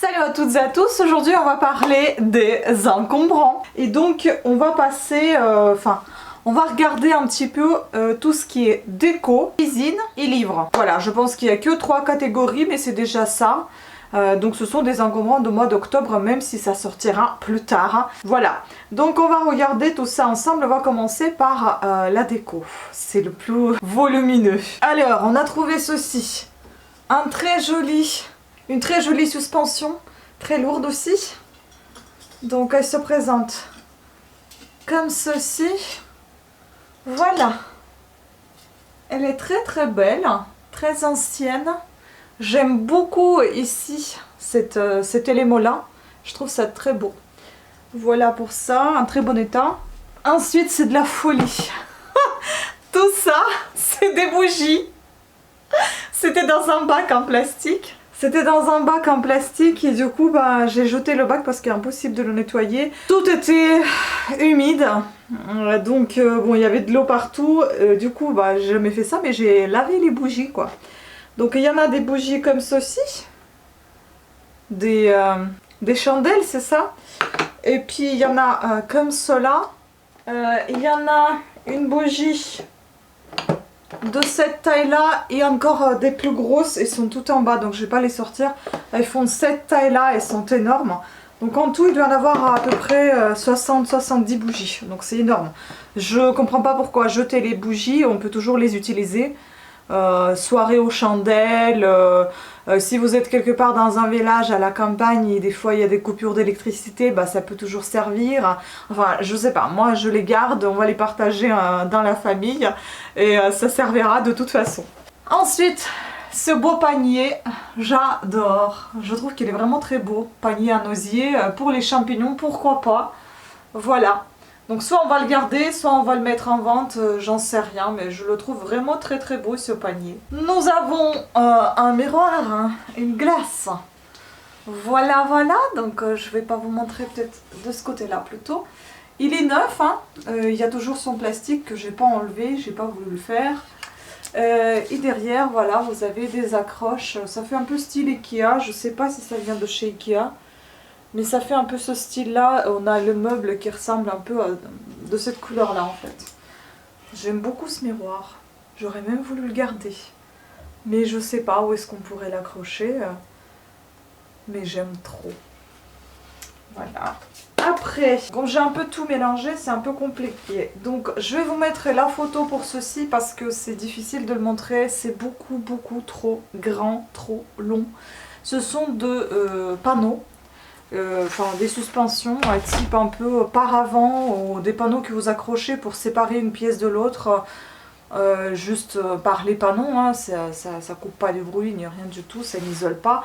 Salut à toutes et à tous, aujourd'hui on va parler des encombrants. Et donc on va passer, on va regarder un petit peu tout ce qui est déco, cuisine et livres. Voilà, je pense qu'il n'y a que 3 catégories mais c'est déjà ça. Donc ce sont des encombrants de mois d'octobre même si ça sortira plus tard. Voilà, donc on va regarder tout ça ensemble. On va commencer par la déco, c'est le plus volumineux. Alors on a trouvé ceci, une très jolie suspension, très lourde aussi. Donc elle se présente comme ceci. Voilà, elle est très belle, très ancienne. J'aime beaucoup ici cet élément là, je trouve ça très beau. Voilà pour ça, un très bon état. Ensuite c'est de la folie. Tout ça c'est des bougies. C'était dans un bac en plastique. C'était dans un bac en plastique et du coup j'ai jeté le bac parce qu'il est impossible de le nettoyer. Tout était humide, donc bon, il y avait de l'eau partout. Du coup j'ai jamais fait ça mais j'ai lavé les bougies quoi. Donc il y en a des bougies comme ceci, des chandelles c'est ça. Et puis il y en a comme cela. Il y en a une bougie de cette taille là et encore des plus grosses, elles sont toutes en bas donc je vais pas les sortir. Elles font cette taille là, elles sont énormes. Donc en tout il doit y en avoir à peu près 60-70 bougies, donc c'est énorme. Je comprends pas pourquoi jeter les bougies, on peut toujours les utiliser. Soirée aux chandelles, si vous êtes quelque part dans un village à la campagne et des fois il y a des coupures d'électricité, ça peut toujours servir. Enfin je sais pas, moi je les garde, on va les partager dans la famille et ça servira de toute façon. Ensuite ce beau panier, j'adore, je trouve qu'il est vraiment très beau, panier en osier pour les champignons, pourquoi pas. Voilà. Donc soit on va le garder, soit on va le mettre en vente, j'en sais rien, mais je le trouve vraiment très beau ce panier. Nous avons un miroir, hein, une glace. Voilà, donc je vais pas vous montrer, peut-être de ce côté-là plutôt. Il est neuf, hein, il y a toujours son plastique que j'ai pas enlevé, j'ai pas voulu le faire. Et derrière, voilà, vous avez des accroches, ça fait un peu style Ikea, je sais pas si ça vient de chez Ikea. Mais ça fait un peu ce style là, on a le meuble qui ressemble un peu de cette couleur là en fait. J'aime beaucoup ce miroir, j'aurais même voulu le garder. Mais je sais pas où est-ce qu'on pourrait l'accrocher. Mais j'aime trop. Voilà. Après, comme j'ai un peu tout mélangé, c'est un peu compliqué. Donc je vais vous mettre la photo pour ceci parce que c'est difficile de le montrer. C'est beaucoup trop grand, trop long. Ce sont de panneaux. Des suspensions type un peu paravent ou des panneaux que vous accrochez pour séparer une pièce de l'autre juste par les panneaux, hein, ça coupe pas du bruit ni rien du tout, ça n'isole pas,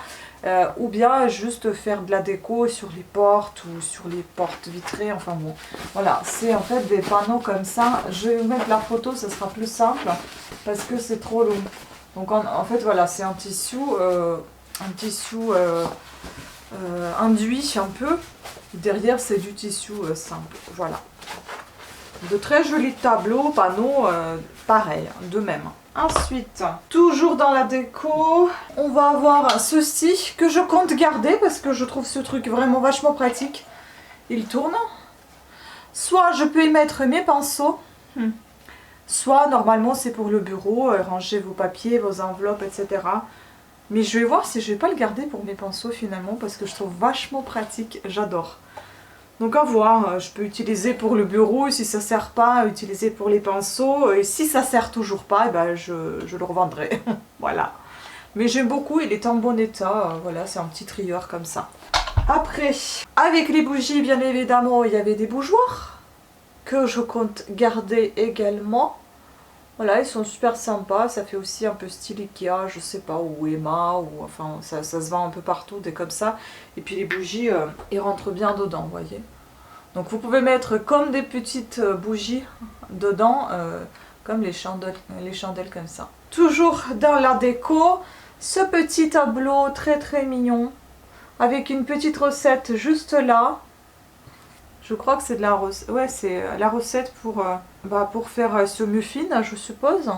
ou bien juste faire de la déco sur les portes ou sur les portes vitrées, enfin bon voilà, c'est en fait des panneaux comme ça. Je vais vous mettre la photo, ça sera plus simple parce que c'est trop long. Donc en fait voilà, c'est un tissu induit un peu, derrière c'est du tissu simple, voilà. De très jolis tableaux, panneaux, pareil, de même. Ensuite, toujours dans la déco, on va avoir ceci que je compte garder parce que je trouve ce truc vraiment vachement pratique. Il tourne. Soit je peux y mettre mes pinceaux, soit normalement c'est pour le bureau, ranger vos papiers, vos enveloppes, etc. Mais je vais voir si je vais pas le garder pour mes pinceaux finalement parce que je trouve vachement pratique, j'adore. Donc à voir, je peux utiliser pour le bureau, si ça sert pas, utiliser pour les pinceaux. Et si ça sert toujours pas, je le revendrai. Voilà. Mais j'aime beaucoup, il est en bon état, voilà, c'est un petit trieur comme ça. Après, avec les bougies bien évidemment, il y avait des bougeoirs que je compte garder également. Voilà, ils sont super sympas, ça fait aussi un peu style Ikea, je sais pas, ou Emma, ou enfin ça se vend un peu partout, des comme ça. Et puis les bougies, ils rentrent bien dedans, vous voyez. Donc vous pouvez mettre comme des petites bougies dedans, comme les chandelles comme ça. Toujours dans la déco, ce petit tableau très mignon, avec une petite recette juste là. Je crois que c'est de la recette, ouais, c'est la recette pour faire ce muffin, je suppose.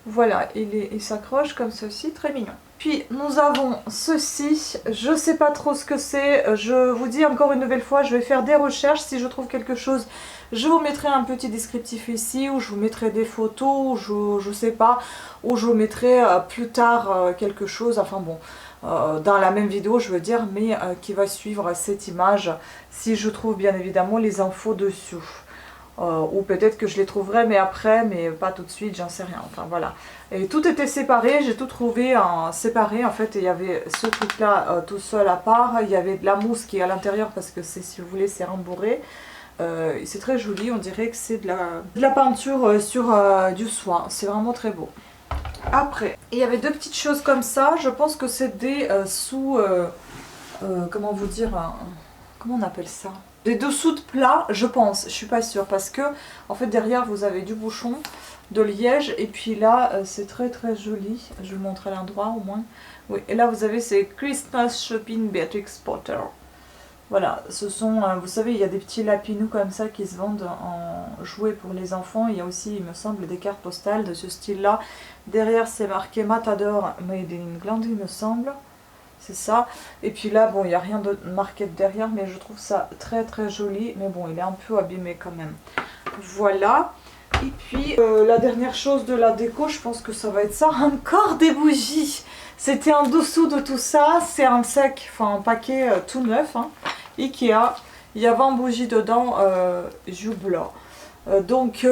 Voilà, il s'accroche comme ceci, très mignon. Puis nous avons ceci, je sais pas trop ce que c'est, je vous dis encore une nouvelle fois, je vais faire des recherches, si je trouve quelque chose, je vous mettrai un petit descriptif ici, ou je vous mettrai des photos, ou je sais pas, ou je vous mettrai plus tard quelque chose, enfin bon, dans la même vidéo je veux dire, mais qui va suivre cette image, si je trouve bien évidemment les infos dessus. Ou peut-être que je les trouverai mais après, mais pas tout de suite, j'en sais rien, enfin voilà. Et tout était séparé, j'ai tout trouvé en séparé en fait, il y avait ce truc là tout seul à part, il y avait de la mousse qui est à l'intérieur parce que c'est, si vous voulez, c'est rembourré. C'est très joli, on dirait que c'est de la peinture sur du soie, c'est vraiment très beau. Après, il y avait deux petites choses comme ça, je pense que c'est des comment vous dire, comment on appelle ça? Des dessous de plat, je pense, je suis pas sûre, parce que en fait derrière vous avez du bouchon, de liège, et puis là c'est très très joli, je vais vous montrer à l'endroit au moins. Oui, et là vous avez ces Christmas Shopping Beatrix Potter. Voilà, ce sont, vous savez, il y a des petits lapinous comme ça qui se vendent en jouets pour les enfants. Il y a aussi, il me semble, des cartes postales de ce style-là. Derrière, c'est marqué Matador Made in England, il me semble. C'est ça. Et puis là, bon, il n'y a rien de marqué derrière, mais je trouve ça très très joli. Mais bon, il est un peu abîmé quand même. Voilà. Et puis, la dernière chose de la déco, je pense que ça va être ça. Encore des bougies. C'était en dessous de tout ça. C'est un sac, enfin un paquet tout neuf. Hein. Ikea. Il y a 20 bougies dedans, Joubla. Donc,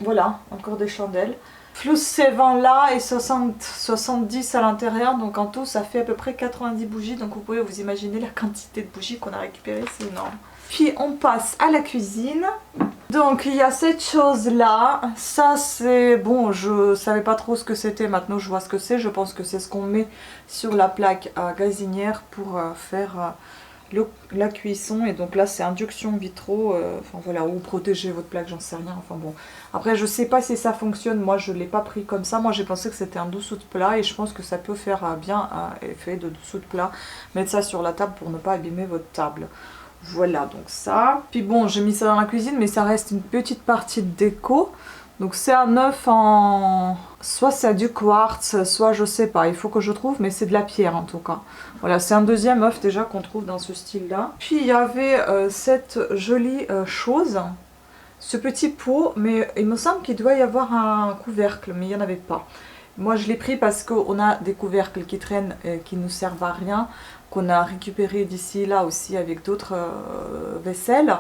voilà, encore des chandelles. Plus ces 20 là et 70 à l'intérieur, donc en tout ça fait à peu près 90 bougies, donc vous pouvez vous imaginer la quantité de bougies qu'on a récupérées, c'est énorme. Puis on passe à la cuisine. Donc il y a cette chose là, ça c'est bon, je savais pas trop ce que c'était, maintenant je vois ce que c'est, je pense que c'est ce qu'on met sur la plaque gazinière pour faire la cuisson, et donc là c'est induction vitro, enfin voilà, ou protéger votre plaque, j'en sais rien, enfin bon. Après je sais pas si ça fonctionne, moi je l'ai pas pris comme ça, moi j'ai pensé que c'était un dessous de plat et je pense que ça peut faire bien effet de dessous de plat, mettre ça sur la table pour ne pas abîmer votre table. Voilà donc ça, puis bon j'ai mis ça dans la cuisine mais ça reste une petite partie de déco. Donc c'est un œuf en... soit c'est du quartz, soit je sais pas, il faut que je trouve, mais c'est de la pierre en tout cas. Voilà, c'est un deuxième œuf déjà qu'on trouve dans ce style-là. Puis il y avait cette jolie chose, ce petit pot, mais il me semble qu'il doit y avoir un couvercle, mais il n'y en avait pas. Moi je l'ai pris parce qu'on a des couvercles qui traînent et qui nous servent à rien, qu'on a récupéré d'ici là aussi avec d'autres vaisselles.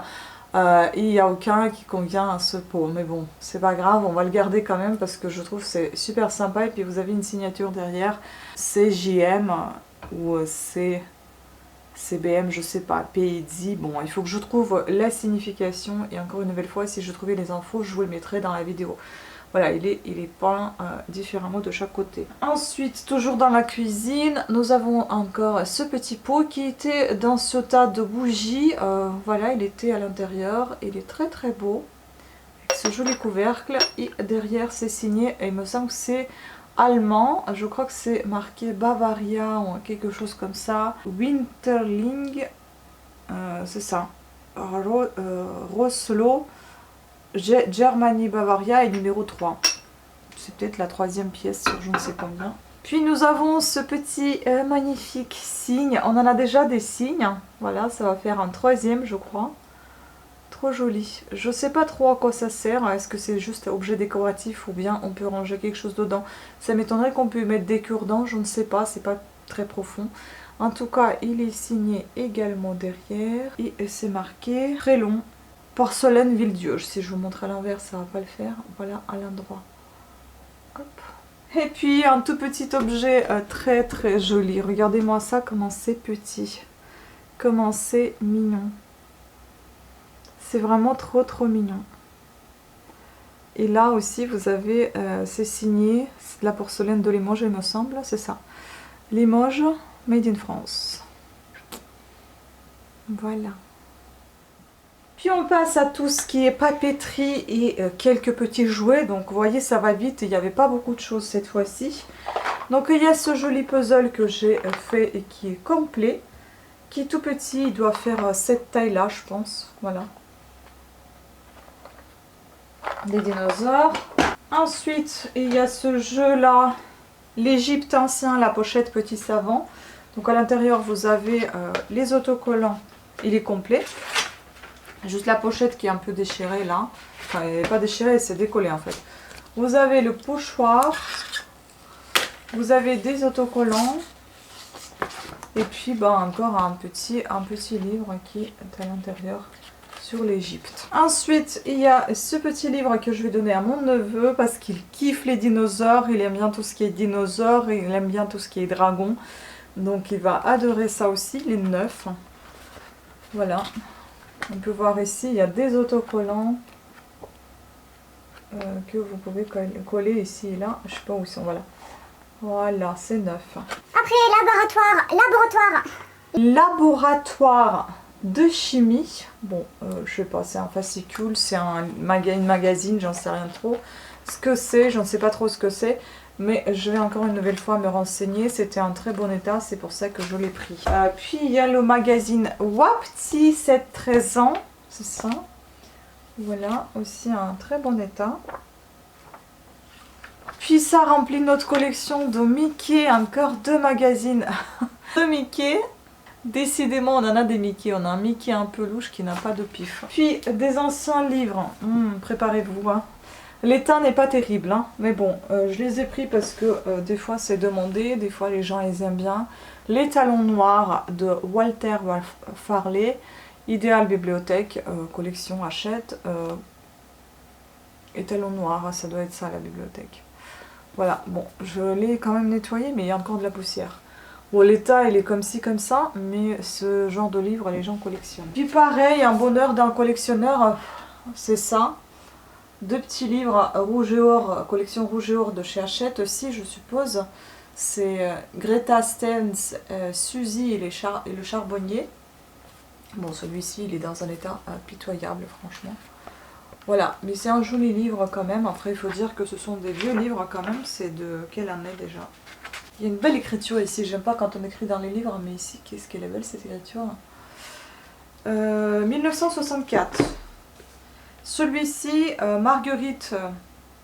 Et il n'y a aucun qui convient à ce pot, mais bon c'est pas grave, on va le garder quand même parce que je trouve que c'est super sympa. Et puis vous avez une signature derrière, c'est JM ou c'est CBM, je sais pas, PID. Bon, il faut que je trouve la signification, et encore une nouvelle fois si je trouvais les infos je vous le mettrai dans la vidéo. Voilà, il est peint différemment de chaque côté. Ensuite, toujours dans la cuisine, nous avons encore ce petit pot qui était dans ce tas de bougies. Voilà, il était à l'intérieur. Il est très très beau. Avec ce joli couvercle. Et derrière, c'est signé. Et il me semble que c'est allemand. Je crois que c'est marqué Bavaria ou quelque chose comme ça. Winterling. C'est ça. Roslo. Germany Bavaria et numéro 3. C'est peut-être la troisième pièce sur je ne sais combien. Puis nous avons ce petit magnifique signe. On en a déjà des signes. Voilà, ça va faire un troisième je crois. Trop joli. Je sais pas trop à quoi ça sert. Est-ce que c'est juste objet décoratif ou bien on peut ranger quelque chose dedans? Ça m'étonnerait qu'on puisse mettre des cure-dents. Je ne sais pas, c'est pas très profond. En tout cas, il est signé également derrière. Et c'est marqué très long. Porcelaine Villedieu. Si je vous montre à l'envers, ça va pas le faire. Voilà, à l'endroit. Hop. Et puis un tout petit objet très très joli. Regardez-moi ça, comment c'est petit. Comment c'est mignon. C'est vraiment trop trop mignon. Et là aussi, vous avez, c'est signé, c'est de la porcelaine de Limoges, il me semble, c'est ça. Limoges, made in France. Voilà. Puis on passe à tout ce qui est papeterie et quelques petits jouets. Donc vous voyez ça va vite, il n'y avait pas beaucoup de choses cette fois-ci. Donc il y a ce joli puzzle que j'ai fait et qui est complet. Qui est tout petit, il doit faire cette taille là je pense. Voilà. Des dinosaures. Ensuite, il y a ce jeu-là, l'Égypte ancien, la pochette petit savant. Donc à l'intérieur, vous avez les autocollants, il est complet. Juste la pochette qui est un peu déchirée là. Enfin, elle n'est pas déchirée, c'est décollé en fait. Vous avez le pochoir. Vous avez des autocollants. Et puis bah, encore un petit livre qui est à l'intérieur sur l'Égypte. Ensuite, il y a ce petit livre que je vais donner à mon neveu parce qu'il kiffe les dinosaures. Il aime bien tout ce qui est dinosaures. Il aime bien tout ce qui est dragon. Donc il va adorer ça aussi. Il est neuf. Voilà. On peut voir ici, il y a des autocollants que vous pouvez coller ici et là. Je sais pas où ils sont, voilà. Voilà, c'est neuf. Après, Laboratoire de chimie. Bon, je sais pas, c'est un fascicule, c'est une magazine, j'en sais rien trop. Ce que c'est, je ne sais pas trop ce que c'est. Mais je vais encore une nouvelle fois me renseigner. C'était en très bon état, c'est pour ça que je l'ai pris. Puis il y a le magazine Wapti 7-13 ans. C'est ça. Voilà, aussi en très bon état. Puis ça remplit notre collection de Mickey. Encore 2 magazines de Mickey. Décidément, on en a des Mickey. On a un Mickey un peu louche qui n'a pas de pif. Puis des anciens livres. Préparez-vous, hein. L'état n'est pas terrible, hein, mais bon, je les ai pris parce que des fois c'est demandé, des fois les gens les aiment bien. Les talons noirs de Walter Farley, Idéal Bibliothèque, collection Hachette. Et talons noirs, ça doit être ça la bibliothèque. Voilà, bon, je l'ai quand même nettoyé, mais il y a encore de la poussière. Bon, l'état il est comme ci, comme ça, mais ce genre de livre les gens collectionnent. Puis pareil, un bonheur d'un collectionneur, c'est ça. 2 petits livres Rouge et Or, collection Rouge et Or de chez Hachette aussi, je suppose. C'est Greta Stearns, Suzy et le charbonnier. Bon, celui-ci, il est dans un état pitoyable, franchement. Voilà, mais c'est un joli livre quand même. Après, il faut dire que ce sont des vieux livres quand même. C'est de quelle année déjà? Il y a une belle écriture ici. J'aime pas quand on écrit dans les livres, mais ici, qu'est-ce qu'elle est belle cette écriture. 1964. Celui-ci, Marguerite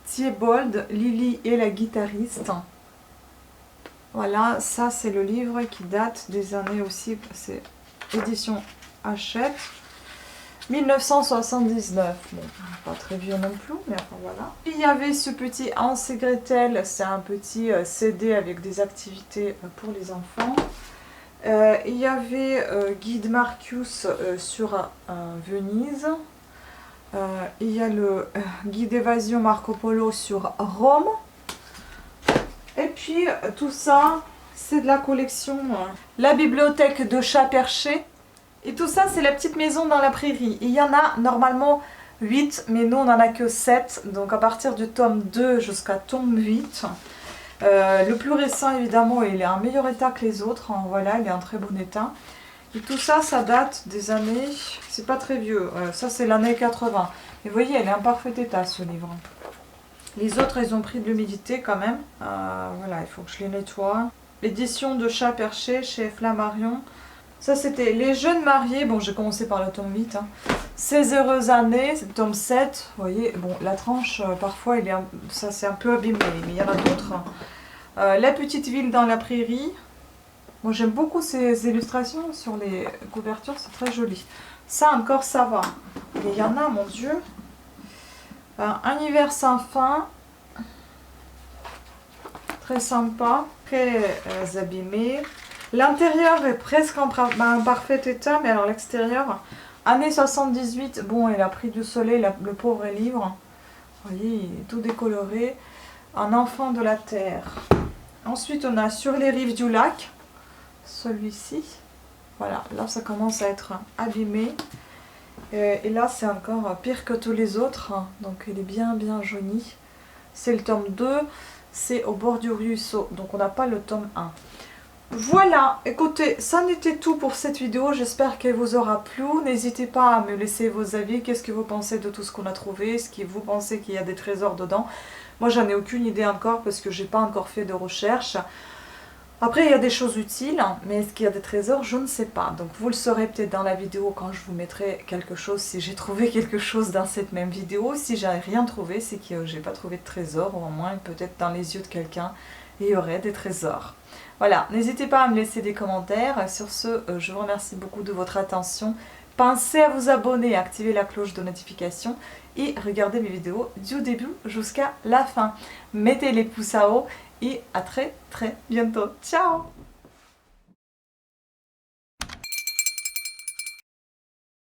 Thiébauld, Lily et la guitariste. Voilà, ça c'est le livre qui date des années aussi, c'est édition Hachette. 1979, bon, pas très vieux non plus, mais enfin voilà. Il y avait ce petit Hans et Gretel, c'est un petit CD avec des activités pour les enfants. Il y avait Guide Marcus sur Venise. Il y a le guide évasion Marco Polo sur Rome. Et puis tout ça, c'est de la collection La bibliothèque de Chat Perché. Et tout ça, c'est la petite maison dans la prairie. Il y en a normalement 8, mais nous on n'en a que 7. Donc à partir du tome 2 jusqu'à tome 8. Le plus récent évidemment, il est en meilleur état que les autres. Hein, voilà, il est en très bon état. Et tout ça, ça date des années, c'est pas très vieux, ça c'est l'année 80. Et vous voyez, elle est en parfait état ce livre. Les autres, ils ont pris de l'humidité quand même. Voilà, il faut que je les nettoie. L'édition de Chat Perché chez Flammarion. Ça c'était Les Jeunes Mariés, bon j'ai commencé par le tome 8. Hein. Ces heureuses années, c'est le tome 7. Vous voyez, bon la tranche, parfois, ça c'est un peu abîmé, mais il y en a d'autres. La petite ville dans la prairie. Moi j'aime beaucoup ces illustrations sur les couvertures, c'est très joli. Ça encore ça va. Et il y en a, mon Dieu. Un hiver sans fin. Très sympa. Très abîmé. L'intérieur est presque en parfait état, mais alors l'extérieur, année 78, bon il a pris du soleil, le pauvre livre. Vous voyez, il est tout décoloré. Un enfant de la terre. Ensuite on a Sur les rives du lac. Celui-ci, voilà, là ça commence à être abîmé et là c'est encore pire que tous les autres, donc il est bien jauni. C'est le tome 2, c'est Au bord du ruisseau, donc on n'a pas le tome 1. Voilà, écoutez, ça n'était tout pour cette vidéo, j'espère qu'elle vous aura plu. N'hésitez pas à me laisser vos avis, qu'est-ce que vous pensez de tout ce qu'on a trouvé, est-ce que vous pensez qu'il y a des trésors dedans. Moi j'en ai aucune idée encore parce que j'ai pas encore fait de recherche. Après, il y a des choses utiles, hein, mais est-ce qu'il y a des trésors? Je ne sais pas. Donc vous le saurez peut-être dans la vidéo quand je vous mettrai quelque chose, si j'ai trouvé quelque chose dans cette même vidéo. Si j'ai rien trouvé, c'est que j'ai pas trouvé de trésor, ou au moins peut-être dans les yeux de quelqu'un, il y aurait des trésors. Voilà, n'hésitez pas à me laisser des commentaires. Sur ce, je vous remercie beaucoup de votre attention. Pensez à vous abonner, à activer la cloche de notification et regardez mes vidéos du début jusqu'à la fin. Mettez les pouces à haut et à très bientôt. Ciao!